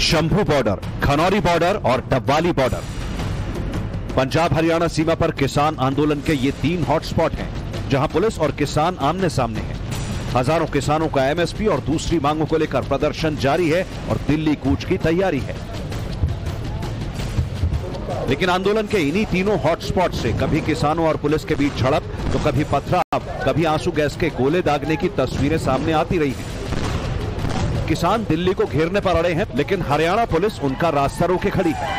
Shambhu border, Khanauri border और Dabwali border. Punjab Haryana सीमा पर किसान आंदोलन के ये 3 हॉटस्पॉट हैं, जहां पुलिस और किसान आमने सामने हैं। हजारों किसानों का एमएसपी और दूसरी मांगों को लेकर प्रदर्शन जारी है और दिल्ली कूच की तैयारी है। लेकिन आंदोलन के इन्हीं तीनों हॉटस्पॉट से कभी किसानों और पुलिस के बीच झड़प, तो कभी पथराव, कभी आंसू गैस के गोले दागने की तस्वीरें सामने आती रही हैं। किसान दिल्ली को घेरने पर अड़े हैं, लेकिन हरियाणा पुलिस उनका रास्ता रोके खड़ी है।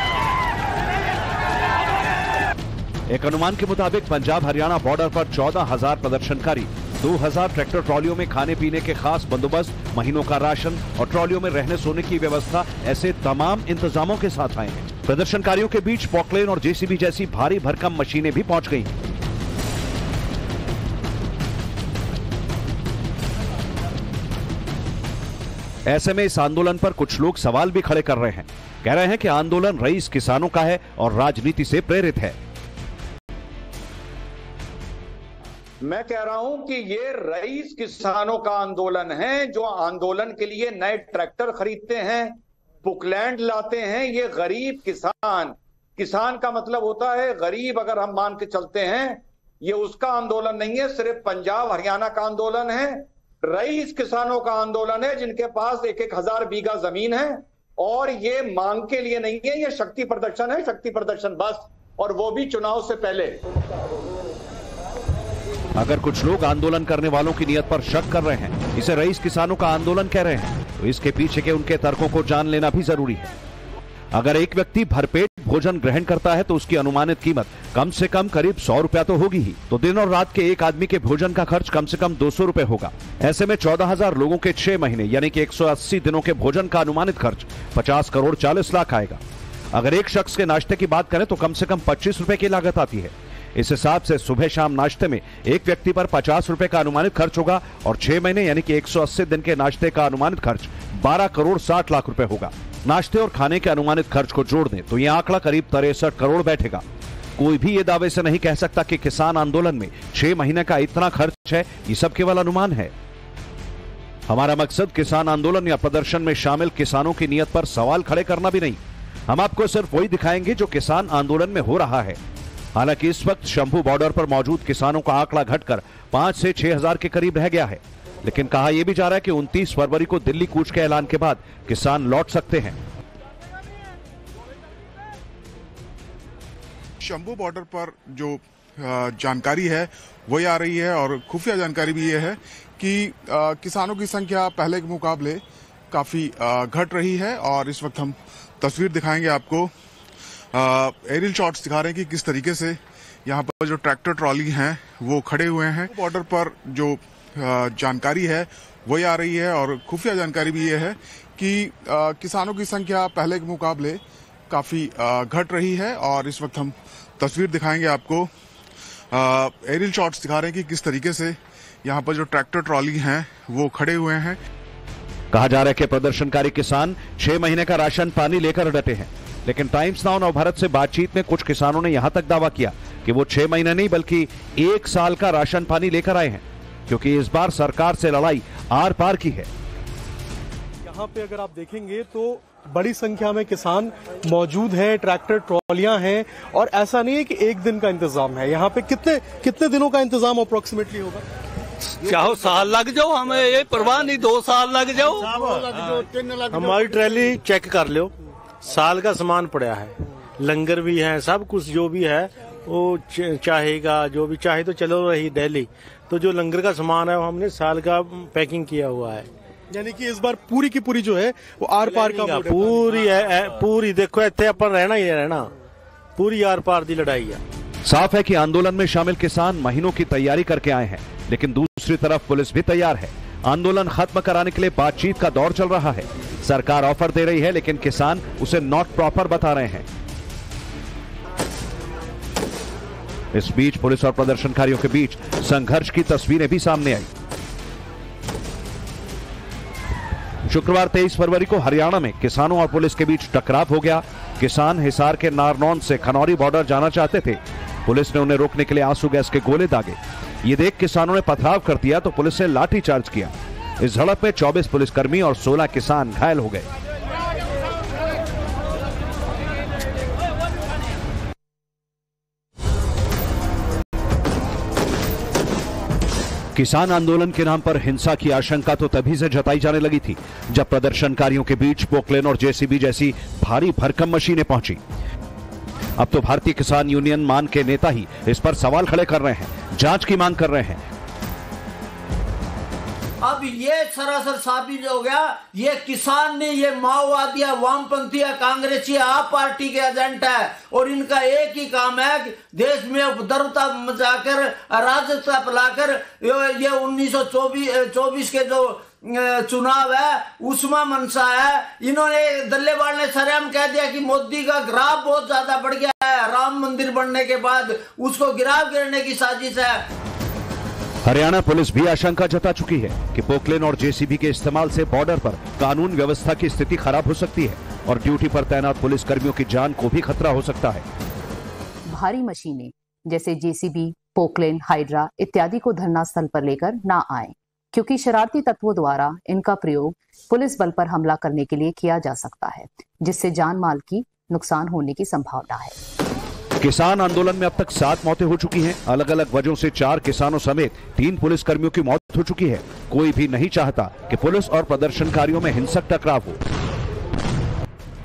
एक अनुमान के मुताबिक पंजाब हरियाणा बॉर्डर पर 14,000 प्रदर्शनकारी, 2,000 ट्रैक्टर ट्रॉलियों में खाने पीने के खास बंदोबस्त, महीनों का राशन और ट्रॉलियों में रहने सोने की व्यवस्था, ऐसे तमाम इंतजामों के साथ आए हैं। प्रदर्शनकारियों के बीच पॉकलेन और जेसीबी जैसी भारी भरकम मशीनें भी पहुंच गई हैं। ऐसे में इस आंदोलन पर कुछ लोग सवाल भी खड़े कर रहे हैं। कह रहे हैं कि आंदोलन रईस किसानों का है और राजनीति से प्रेरित है। मैं कह रहा हूं कि ये रईस किसानों का आंदोलन है, जो आंदोलन के लिए नए ट्रैक्टर खरीदते हैं, पुकलैंड लाते हैं। ये गरीब किसान का मतलब होता है गरीब। अगर हम मान के चलते हैं, ये उसका आंदोलन नहीं है, सिर्फ पंजाब हरियाणा का आंदोलन है। रईस किसानों का आंदोलन है, जिनके पास 1-1 हजार बीघा जमीन है। और ये मांग के लिए नहीं है, ये शक्ति प्रदर्शन है, शक्ति प्रदर्शन बस, और वो भी चुनाव से पहले। अगर कुछ लोग आंदोलन करने वालों की नियत पर शक कर रहे हैं, इसे रईस किसानों का आंदोलन कह रहे हैं, तो इसके पीछे के उनके तर्कों को जान लेना भी जरूरी है। अगर एक व्यक्ति भरपेट भोजन ग्रहण करता है तो उसकी अनुमानित कीमत कम से कम करीब 100 रुपया तो होगी ही। तो दिन और रात के एक आदमी के भोजन का खर्च कम से कम 200 रुपए होगा। ऐसे में 14,000 लोगों के 6 महीने यानी कि 180 दिनों के भोजन का अनुमानित खर्च 50 करोड़ 40 लाख आएगा। अगर एक शख्स के नाश्ते की बात करें तो कम से कम 25 रुपए की लागत आती है। इस हिसाब से सुबह शाम नाश्ते में एक व्यक्ति पर 50 रुपए का अनुमानित खर्च होगा और 6 महीने यानी कि 180 दिन के नाश्ते का अनुमानित खर्च 12 करोड़ 60 लाख रुपए होगा। नाश्ते और खाने के अनुमानित खर्च को जोड़ दें तो यह आंकड़ा करीब 63 करोड़ बैठेगा। कोई भी ये दावे से नहीं कह सकता कि किसान आंदोलन में 6 महीने का इतना खर्च है। ये सब केवल अनुमान है। हमारा मकसद किसान आंदोलन या प्रदर्शन में शामिल किसानों की नियत पर सवाल खड़े करना भी नहीं। हम आपको सिर्फ वही दिखाएंगे जो किसान आंदोलन में हो रहा है। हालांकि इस वक्त शंभू बॉर्डर पर मौजूद किसानों का आंकड़ा घटकर 5 से 6 हजार के करीब रह गया है। लेकिन कहा यह भी जा रहा है कि 29 फरवरी को दिल्ली कूच के ऐलान के बाद किसान लौट सकते हैं। शंभू बॉर्डर पर जो जानकारी है वही आ रही है और खुफिया जानकारी भी ये है कि किसानों की संख्या पहले के मुकाबले काफी घट रही है। और इस वक्त हम तस्वीर दिखाएंगे आपको, एरियल शॉट्स दिखा रहे हैं कि किस तरीके से यहाँ पर जो ट्रैक्टर ट्रॉली हैं वो खड़े हुए हैं। बॉर्डर पर जो जानकारी है वही आ रही है और खुफिया जानकारी भी ये है कि किसानों की संख्या पहले के मुकाबले काफी घट रही है। और इस वक्त हम तस्वीर दिखाएंगे आपको, एरियल शॉट्स दिखा रहे हैं कि किस तरीके से यहाँ पर जो ट्रैक्टर ट्रॉली हैं वो खड़े हुए हैं। कहा जा रहा है कि प्रदर्शनकारी किसान 6 महीने का राशन पानी लेकर डटे हैं। लेकिन टाइम्स नाउ नवभारत से बातचीत में कुछ किसानों ने यहां तक दावा किया कि वो 6 महीने नहीं बल्कि 1 साल का राशन पानी लेकर आए हैं, क्योंकि इस बार सरकार से लड़ाई आर पार की है। यहाँ पे अगर आप देखेंगे तो बड़ी संख्या में किसान मौजूद हैं, ट्रैक्टर ट्रॉलियां हैं, और ऐसा नहीं है कि एक दिन का इंतजाम है। यहाँ पे कितने दिनों का इंतजाम अप्रोक्सीमेटली होगा? चाहो साल लग जाओ, हमें ये परवाह नहीं, 2 साल लग जाओ, 3 लग जाओ। हमारी ट्रैली चेक कर लो, साल का सामान पड़ा है, लंगर भी है, सब कुछ जो भी है वो चाहेगा, जो भी चाहे तो चलो रही दिल्ली। तो जो लंगर का सामान है वो हमने साल का पैकिंग किया हुआ है। यानी कि इस बार पूरी की पूरी जो है वो आर पार का पूरी है, पूरी देखो इतने अपन रहना ही रहना, पूरी आर पार की लड़ाई है। साफ है कि आंदोलन में शामिल किसान महीनों की तैयारी करके आए हैं, लेकिन दूसरी तरफ पुलिस भी तैयार है। आंदोलन खत्म कराने के लिए बातचीत का दौर चल रहा है। सरकार ऑफर दे रही है, लेकिन किसान उसे नॉट प्रॉपर बता रहे हैं। इस बीच पुलिस और प्रदर्शनकारियों के बीच संघर्ष की तस्वीरें भी सामने आई। शुक्रवार 23 फरवरी को हरियाणा में किसानों और पुलिस के बीच टकराव हो गया। किसान हिसार के नारनौंद से खनौरी बॉर्डर जाना चाहते थे। पुलिस ने उन्हें रोकने के लिए आंसू गैस के गोले दागे। ये देख किसानों ने पथराव कर दिया तो पुलिस ने लाठीचार्ज किया। इस झड़प में 24 पुलिसकर्मी और 16 किसान घायल हो गए। किसान आंदोलन के नाम पर हिंसा की आशंका तो तभी से जताई जाने लगी थी जब प्रदर्शनकारियों के बीच पोकलेन और जेसीबी जैसी भारी भरकम मशीनें पहुंची। अब तो भारतीय किसान यूनियन मान के नेता ही इस पर सवाल खड़े कर रहे हैं, जांच की मांग कर रहे हैं। अब ये सरासर साबित हो गया, ये किसान ने, ये माओवादी, वामपंथी, कांग्रेसी, आप पार्टी के एजेंट है और इनका एक ही काम है कि देश में उपद्रवता मचाकर, अराजकता फैलाकर ये 1924 के जो चुनाव है उसमें मनसा है। इन्होंने दल्लेवाल ने सरेआम कह दिया कि मोदी का ग्राफ बहुत ज्यादा बढ़ गया है, राम मंदिर बनने के बाद उसको गिराव गिरने की साजिश है। हरियाणा पुलिस भी आशंका जता चुकी है कि पोकलेन और जेसीबी के इस्तेमाल से बॉर्डर पर कानून व्यवस्था की स्थिति खराब हो सकती है और ड्यूटी पर तैनात पुलिस कर्मियों की जान को भी खतरा हो सकता है। भारी मशीनें जैसे जेसीबी, पोकलेन, हाइड्रा इत्यादि को धरना स्थल पर लेकर ना आए, क्योंकि शरारती तत्वों द्वारा इनका प्रयोग पुलिस बल पर हमला करने के लिए किया जा सकता है, जिससे जान माल की नुकसान होने की संभावना है। किसान आंदोलन में अब तक 7 मौतें हो चुकी हैं। अलग अलग वजहों से 4 किसानों समेत 3 पुलिस कर्मियों की मौत हो चुकी है। कोई भी नहीं चाहता कि पुलिस और प्रदर्शनकारियों में हिंसक टकराव हो।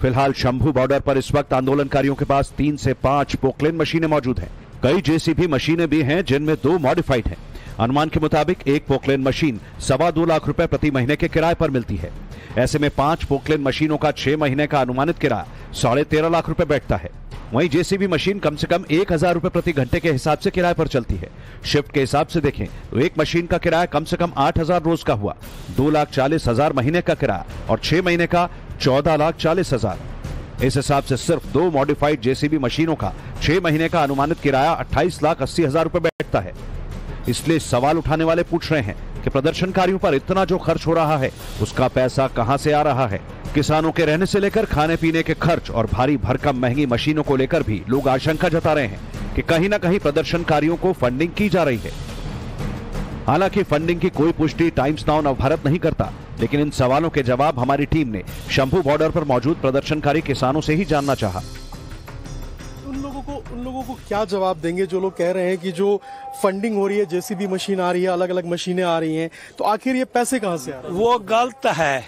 फिलहाल शंभू बॉर्डर पर इस वक्त आंदोलनकारियों के पास 3 से 5 पोकलेन मशीनें मौजूद हैं। कई जेसीबी मशीनें भी हैं जिनमें 2 मॉडिफाइड हैं। अनुमान के मुताबिक एक पोकलेन मशीन 2.25 लाख रुपए प्रति महीने के किराए पर मिलती है। ऐसे में 5 पोकलेन मशीनों का 6 महीने का अनुमानित किराया 13.5 लाख रुपए बैठता है। वहीं जेसीबी मशीन कम से कम 1000 रुपए प्रति घंटे के हिसाब से किराए पर चलती है। शिफ्ट के हिसाब से देखें तो एक मशीन का किराया कम से कम 8000 रोज का हुआ, 2,40,000 महीने का किराया और 6 महीने का 14,40,000। इस हिसाब से सिर्फ 2 मॉडिफाइड जेसीबी मशीनों का 6 महीने का अनुमानित किराया 28,80,000 रुपए बैठता है। इसलिए सवाल उठाने वाले पूछ रहे हैं कि प्रदर्शनकारियों पर इतना जो खर्च हो रहा है उसका पैसा कहां से आ रहा है। किसानों के रहने से लेकर खाने पीने के खर्च और भारी भरकम महंगी मशीनों को लेकर भी लोग आशंका जता रहे हैं कि कहीं ना कहीं प्रदर्शनकारियों को फंडिंग की जा रही है। हालांकि फंडिंग की कोई पुष्टि टाइम्स नाउ नवभारत नहीं करता, लेकिन इन सवालों के जवाब हमारी टीम ने शंभू बॉर्डर पर मौजूद प्रदर्शनकारी किसानों से ही जानना चाहा। उन लोगों को क्या जवाब देंगे जो लोग कह रहे हैं कि जो फंडिंग हो रही है, जेसीबी मशीन आ रही है, अलग अलग मशीनें आ रही हैं, तो आखिर ये पैसे कहां से आ रहे हैं? वो गलत है।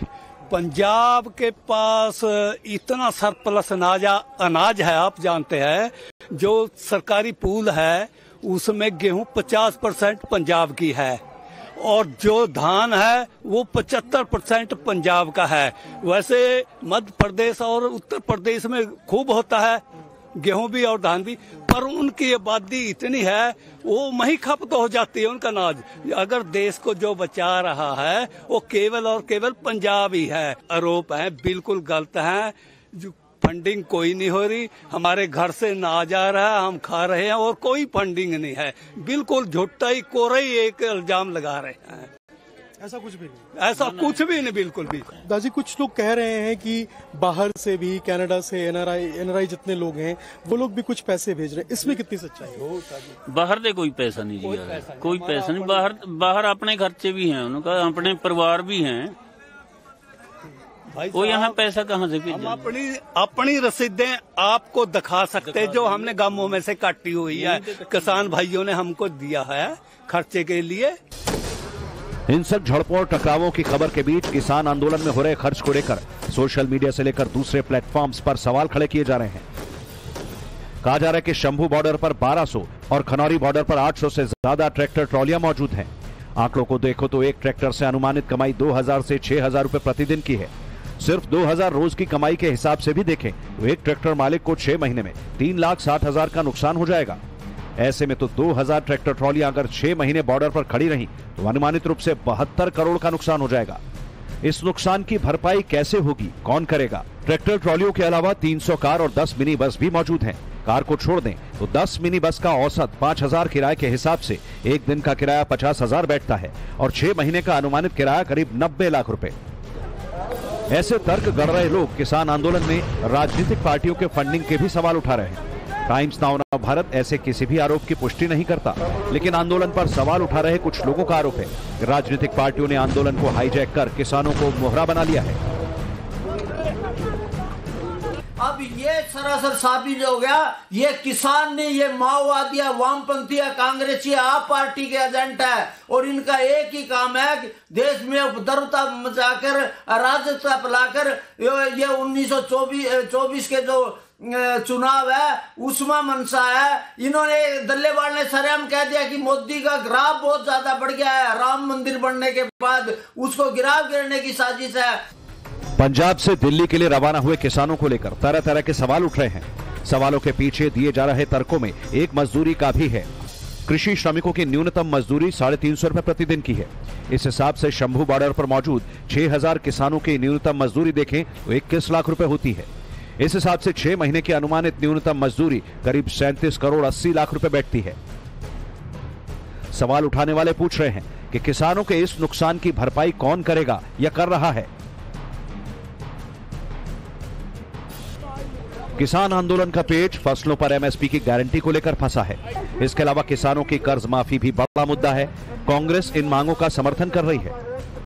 पंजाब के पास इतना सरप्लस अनाज है, आप जानते हैं, जो सरकारी पूल है उसमें गेहूं 50% पंजाब की है और जो धान है वो 75% पंजाब का है। वैसे मध्य प्रदेश और उत्तर प्रदेश में खूब होता है गेहूं भी और धान भी, पर उनकी आबादी इतनी है वो वहीं खपत हो जाती है उनका अनाज। अगर देश को जो बचा रहा है वो केवल और केवल पंजाब ही है। आरोप है बिल्कुल गलत है। जो फंडिंग कोई नहीं हो रही, हमारे घर से ना जा रहा है, हम खा रहे हैं और कोई फंडिंग नहीं है। बिल्कुल झूठा ही कोरा ही एक इल्जाम लगा रहे हैं। ऐसा कुछ भी नहीं, ऐसा कुछ भी नहीं, बिल्कुल भी। दाजी कुछ लोग कह रहे हैं कि बाहर से भी, कनाडा से एनआरआई जितने लोग हैं वो लोग भी कुछ पैसे भेज रहे हैं, इसमें कितनी सच्चाई है? बाहर से कोई पैसा नहीं दिया, कोई पैसा नहीं। बाहर अपने खर्चे भी हैं, उनका अपने परिवार भी हैं। वो यहाँ पैसा कहाँ से भेजें? हम अपनी रसीदें आपको दिखा सकते जो हमने गांवों में से काटी हुई है, किसान भाइयों ने हमको दिया है खर्चे के लिए। हिंसक झड़पों और टकरावों की खबर के बीच किसान आंदोलन में हो रहे खर्च को लेकर सोशल मीडिया से लेकर दूसरे प्लेटफॉर्म्स पर सवाल खड़े किए जा रहे हैं। कहा जा रहा है कि शंभू बॉर्डर पर 1200 और खनौरी बॉर्डर पर 800 से ज्यादा ट्रैक्टर ट्रॉलियां मौजूद हैं। आंकड़ों को देखो तो एक ट्रैक्टर से अनुमानित कमाई 2000 से 6000 रुपए प्रतिदिन की है। सिर्फ 2000 रोज की कमाई के हिसाब से भी देखें तो एक ट्रैक्टर मालिक को 6 महीने में 3,60,000 का नुकसान हो जाएगा। ऐसे में तो 2000 ट्रैक्टर ट्रॉलियां अगर 6 महीने बॉर्डर पर खड़ी रही तो अनुमानित रूप से 72 करोड़ का नुकसान हो जाएगा। इस नुकसान की भरपाई कैसे होगी, कौन करेगा? ट्रैक्टर ट्रॉलियों के अलावा 300 कार और 10 मिनी बस भी मौजूद हैं। कार को छोड़ दें तो 10 मिनी बस का औसत 5000 किराए के हिसाब से एक दिन का किराया 50,000 बैठता है और 6 महीने का अनुमानित किराया करीब 90 लाख रुपए। ऐसे तर्क गढ़ रहे लोग किसान आंदोलन में राजनीतिक पार्टियों के फंडिंग के भी सवाल उठा रहे हैं। टाइम्स नाउ भारत ऐसे किसी भी आरोप की पुष्टि नहीं करता, लेकिन आंदोलन पर सवाल उठा रहे कुछ लोगों का आरोप है कि राजनीतिक पार्टियों ने आंदोलन को हाईजैक कर किसानों को मोहरा बना लिया है। अब ये सरासर साबित हो गया ये किसान ने, ये माओवादी, वामपंथी, कांग्रेसी, आप पार्टी के एजेंट है और इनका एक ही काम है कि देश में उपद्रवता मचाकर, अराजकता फैलाकर ये 1924 के जो चुनाव है उसमें मनसा है। इन्होंने दल्लेवाल ने सरेआम कह दिया कि मोदी का ग्राफ बहुत ज्यादा बढ़ गया है, राम मंदिर बनने के बाद उसको गिराव गिरने की साजिश है। पंजाब से दिल्ली के लिए रवाना हुए किसानों को लेकर तरह तरह के सवाल उठ रहे हैं। सवालों के पीछे दिए जा रहे तर्कों में एक मजदूरी का भी है। कृषि श्रमिकों की न्यूनतम मजदूरी 350 रुपए प्रतिदिन की है। इस हिसाब से शंभू बॉर्डर पर मौजूद 6000 किसानों की न्यूनतम मजदूरी देखें तो 21 लाख रुपए होती है। इस हिसाब से 6 महीने की अनुमानित न्यूनतम मजदूरी करीब 37 करोड़ 80 लाख रुपए बैठती है। सवाल उठाने वाले पूछ रहे हैं कि किसानों के इस नुकसान की भरपाई कौन करेगा या कर रहा है। किसान आंदोलन का पेच फसलों पर एमएसपी की गारंटी को लेकर फंसा है। इसके अलावा किसानों की कर्ज माफी भी बड़ा मुद्दा है। कांग्रेस इन मांगों का समर्थन कर रही है।